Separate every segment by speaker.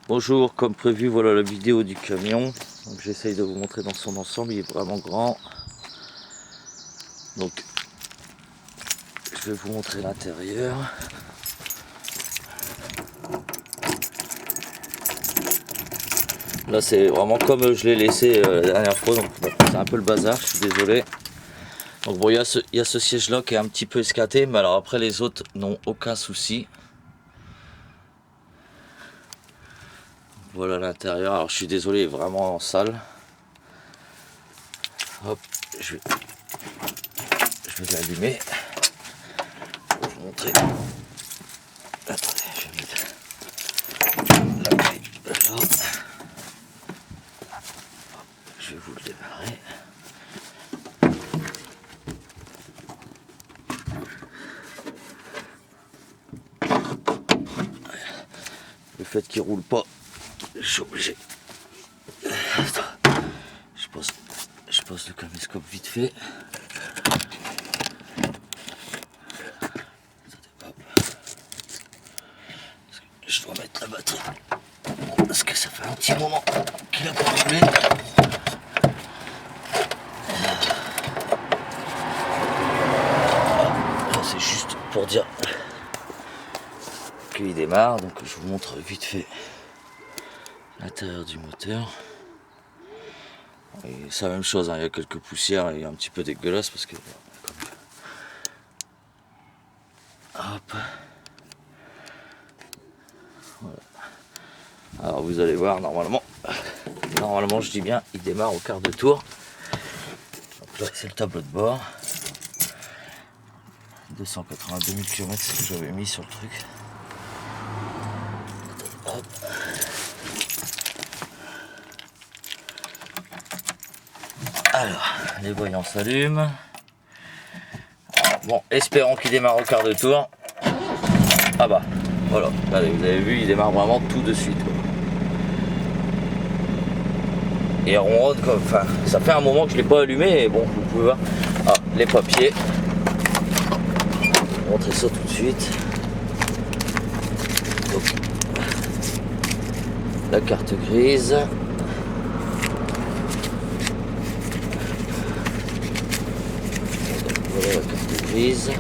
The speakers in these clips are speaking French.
Speaker 1: Bonjour, comme prévu, voilà la vidéo du camion. Donc j'essaye de vous montrer dans son ensemble, il est vraiment grand. Donc je vais vous montrer l'intérieur. Là c'est vraiment comme je l'ai laissé la dernière fois, donc bon, c'est un peu le bazar, je suis désolé. Donc bon, il y a ce siège là qui est un petit peu escaté, mais alors après les autres n'ont aucun souci. Voilà l'intérieur, alors je suis désolé, il est vraiment sale. Hop, je vais l'allumer pour vous montrer. Attendez, je vais mettre la clé là. Je vais vous le démarrer. Le fait qu'il roule pas, je suis obligé. Je pose le caméscope vite fait. Hop. Je dois mettre la batterie parce que ça fait un petit moment qu'il a pas roulé. Là c'est juste pour dire qu'il démarre, donc je vous montre vite fait l'intérieur du moteur. C'est la même chose, hein, il y a quelques poussières et un petit peu dégueulasse parce que... Hop. Voilà. Alors vous allez voir, normalement je dis bien, il démarre au quart de tour. Donc là c'est le tableau de bord. 282 000 km, c'est ce que j'avais mis sur le truc. Hop. Alors, les voyants s'allument. Bon, espérons qu'il démarre au quart de tour. Ah bah, voilà, allez, vous avez vu, il démarre vraiment tout de suite. Et ronronne comme, enfin, ça fait un moment que je ne l'ai pas allumé, et bon, vous pouvez voir. Ah, les papiers. Je vais vous montrer ça tout de suite. Donc, la carte grise. Voilà la carte grise.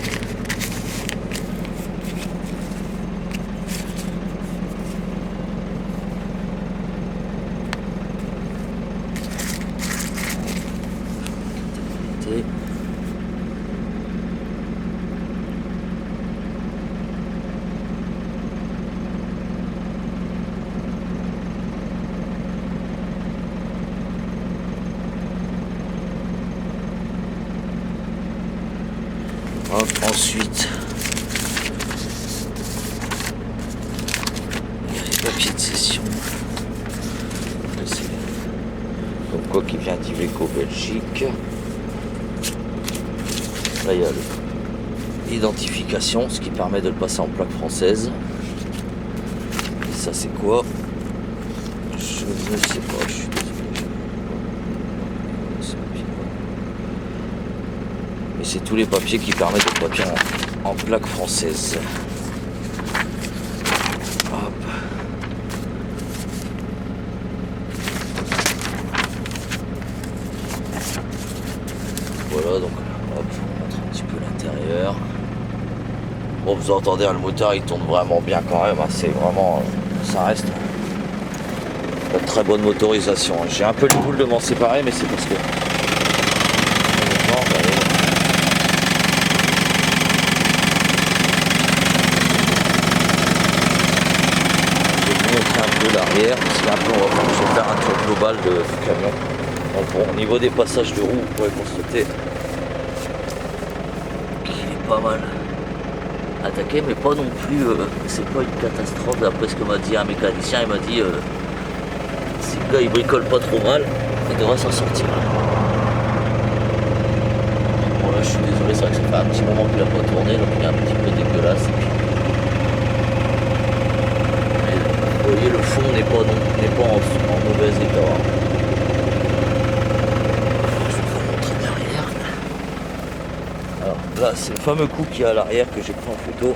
Speaker 1: Hop, ensuite, il y a les papiers de cession. Là, c'est comme quoi qui vient d'Iveco Belgique. Là, il y a l'identification, ce qui permet de le passer en plaque française. Et ça, c'est quoi? Je ne sais pas, je suis désolé. Mais c'est tous les papiers qui permettent de papier en plaque française. Hop. Voilà, donc hop, je vous montre un petit peu l'intérieur. Bon, vous entendez, le moteur il tourne vraiment bien quand même, hein, c'est vraiment, ça reste une très bonne motorisation. J'ai un peu le boule de m'en séparer, mais c'est parce que un peu l'arrière, parce qu'un peu on va faire un tour global du camion. Donc bon, au niveau des passages de roue, vous pourrez constater qu'il est pas mal attaqué, mais pas non plus, c'est pas une catastrophe d'après ce que m'a dit un mécanicien. Il m'a dit si le gars il bricole pas trop mal, il devrait s'en sortir. Bon là je suis désolé, c'est vrai que ça fait un petit moment qu'il a pas tourné, donc il est un petit peu dégueulasse. Vous voyez, le fond n'est pas en mauvais état. Je vais vous montrer derrière. Alors là, c'est le fameux coup qu'il y a à l'arrière que j'ai pris en photo.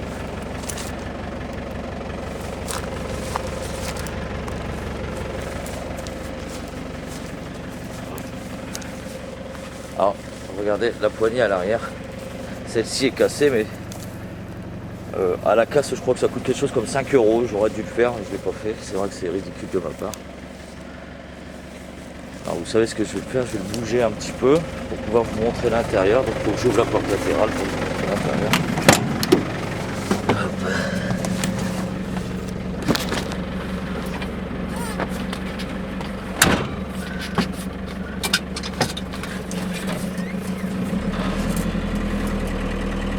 Speaker 1: Alors regardez la poignée à l'arrière, celle-ci est cassée, mais à la casse je crois que ça coûte quelque chose comme 5 euros. J'aurais dû le faire, je ne l'ai pas fait, c'est vrai que c'est ridicule de ma part. Alors vous savez ce que je vais faire, je vais le bouger un petit peu pour pouvoir vous montrer l'intérieur. Donc il faut que j'ouvre la porte latérale pour vous montrer l'intérieur.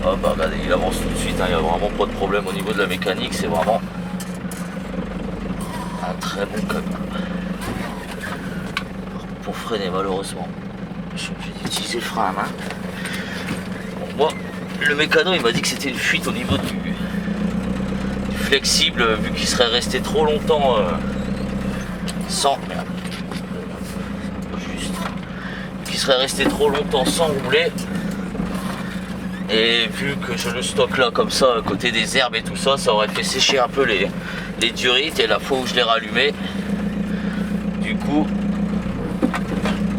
Speaker 1: Ah bah regardez, il avance tout de suite, hein, il n'y a vraiment pas de problème au niveau de la mécanique, c'est vraiment un très bon camion. Pour freiner malheureusement, je suis obligé d'utiliser le frein à main. Bon, moi, le mécano il m'a dit que c'était une fuite au niveau du flexible, vu qu'il serait resté trop longtemps sans... Merde. Juste. Qu'il serait resté trop longtemps sans rouler. Et vu que je le stocke là comme ça à côté des herbes et tout ça, ça aurait fait sécher un peu les durites. Et la fois où je l'ai rallumé, du coup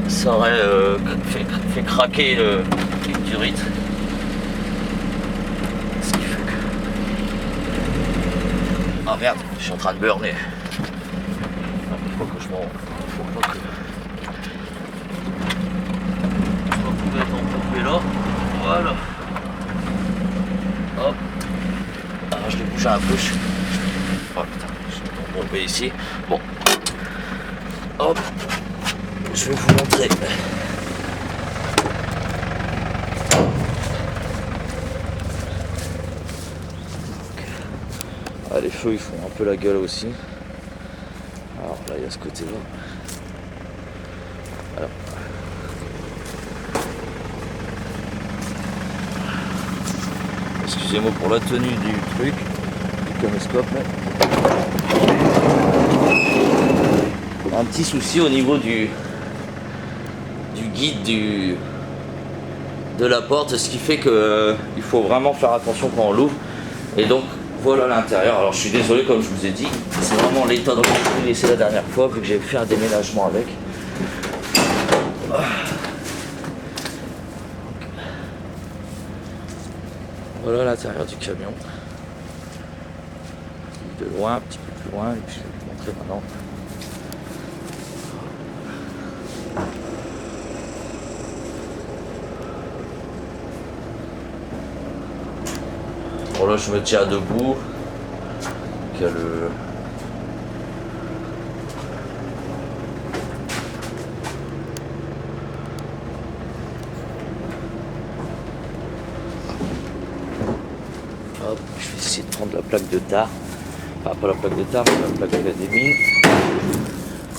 Speaker 1: ça aurait fait craquer les durites. Ce qui fait que... Ah merde, je suis en train de burner. Faut pas que je m'en... Faut pas que... Je vais mettre en pompé là. Voilà. Hop. Alors je l'ai bougé un peu. Oh putain, je vais tomber ici. Bon. Hop. Je vais vous montrer. Ah, les feux ils font un peu la gueule aussi. Alors là il y a ce côté là. Alors. Excusez-moi pour la tenue du truc, du caméscope. Un petit souci au niveau du guide de la porte, ce qui fait que il faut vraiment faire attention quand on l'ouvre. Et donc voilà l'intérieur. Alors je suis désolé, comme je vous ai dit, c'est vraiment l'état dans lequel je l'ai laissé la dernière fois, vu que j'ai fait un déménagement avec. Voilà l'intérieur du camion. De loin, un petit peu plus loin, et puis je vais vous montrer maintenant. Bon là je me tiens debout. Il y a le... Hop, je vais essayer de prendre la plaque de tar. Enfin pas la plaque de tar, mais la plaque de la démine.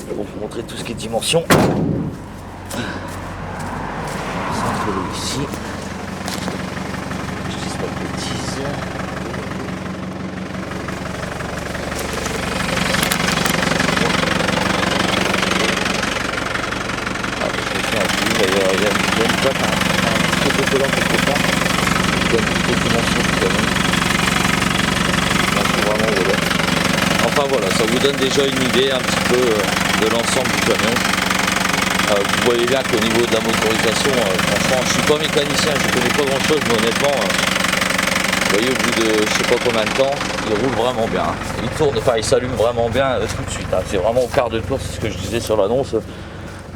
Speaker 1: Pour vous montrer tout ce qui est dimension. Centre ici. Je dis pas de bêtises. Ah, je vais faire un peu, d'ailleurs, il y a une plaque, un petit peu collant quelque part. Il y a toutes les dimensions du camion. Là, c'est vraiment voilà. Enfin voilà, ça vous donne déjà une idée un petit peu de l'ensemble du camion. Vous voyez bien qu'au niveau de la motorisation, franchement, je suis pas mécanicien, je connais pas grand chose, mais honnêtement, vous voyez au bout de je sais pas combien de temps, il roule vraiment bien. Il tourne, enfin il s'allume vraiment bien tout de suite. Hein. C'est vraiment au quart de tour, c'est ce que je disais sur l'annonce.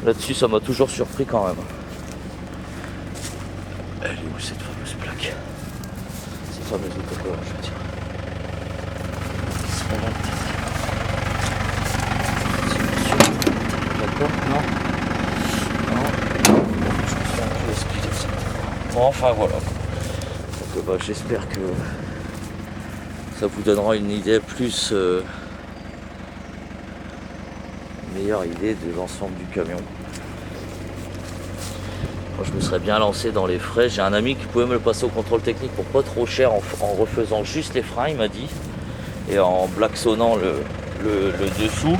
Speaker 1: Là-dessus, ça m'a toujours surpris quand même. Elle est où cette fameuse plaque? Cette fameuse autocollage, je veux dire. Qui serait là peut-être. D'accord, non. Je me suis un peu expliqué ça. Bon, enfin voilà. Donc bah, j'espère que ça vous donnera une idée plus meilleure idée de l'ensemble du camion. Moi je me serais bien lancé dans les frais. J'ai un ami qui pouvait me le passer au contrôle technique pour pas trop cher en refaisant juste les freins, il m'a dit, et en blacksonnant le dessous.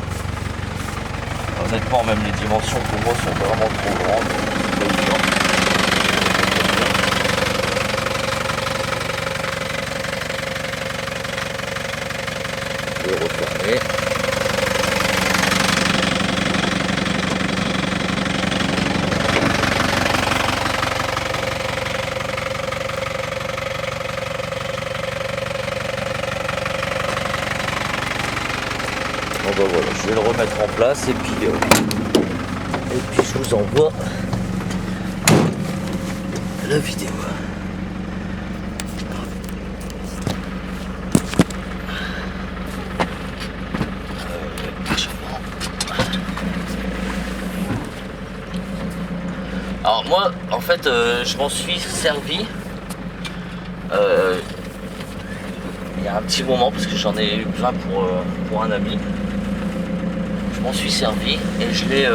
Speaker 1: Honnêtement, même les dimensions pour moi sont vraiment trop grandes. Je vais refermer. Bon bah voilà, je vais le remettre en place et puis je vous envoie la vidéo. Alors moi, en fait, je m'en suis servi il y a un petit moment, parce que j'en ai eu plein pour un ami. Je m'en suis servi et je l'ai...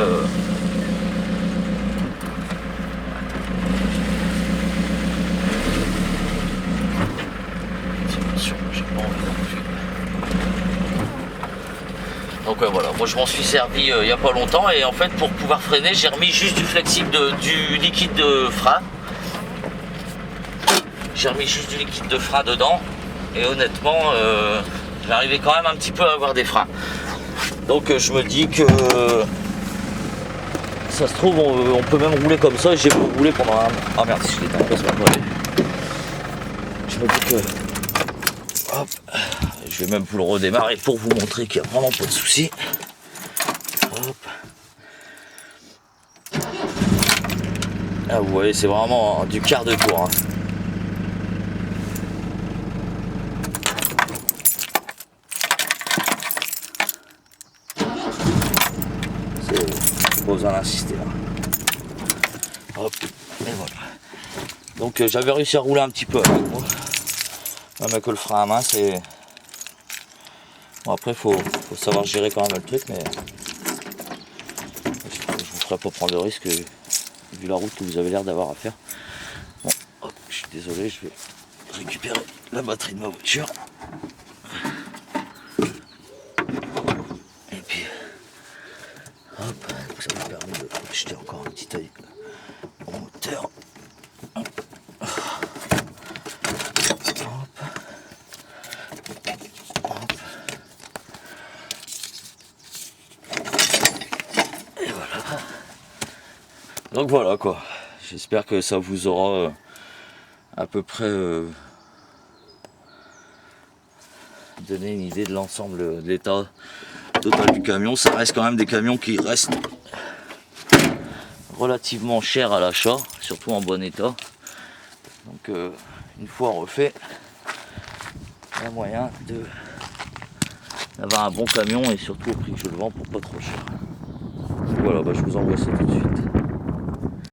Speaker 1: Donc voilà, moi je m'en suis servi il n'y a pas longtemps et en fait pour pouvoir freiner j'ai remis juste du flexible, du liquide de frein. J'ai remis juste du liquide de frein dedans et honnêtement j'arrivais quand même un petit peu à avoir des freins. Donc je me dis que ça se trouve on peut même rouler comme ça et j'ai roulé pendant un... Ah merde, si je l'éteins pas, c'est pas vrai. Je me dis que... Hop, je vais même vous le redémarrer pour vous montrer qu'il n'y a vraiment pas de souci. Hop. Ah vous voyez, c'est vraiment du quart de tour. Hein. C'est pas besoin d'insister là. Hop, et voilà. Donc j'avais réussi à rouler un petit peu avec moi. Même avec le frein à main, c'est... Bon après faut savoir gérer quand même le truc, mais je vous ferai pas prendre le risque vu la route que vous avez l'air d'avoir à faire. Bon, hop, je suis désolé, je vais récupérer la batterie de ma voiture. Et puis, hop, ça me permet de jeter encore un petit œil au moteur. Hop. Donc voilà quoi, j'espère que ça vous aura à peu près donné une idée de l'ensemble de l'état total du camion. Ça reste quand même des camions qui restent relativement chers à l'achat, surtout en bon état. Donc une fois refait, il y a moyen d'avoir un bon camion et surtout au prix que je le vends pour pas trop cher. Donc voilà, je vous envoie ça tout de suite.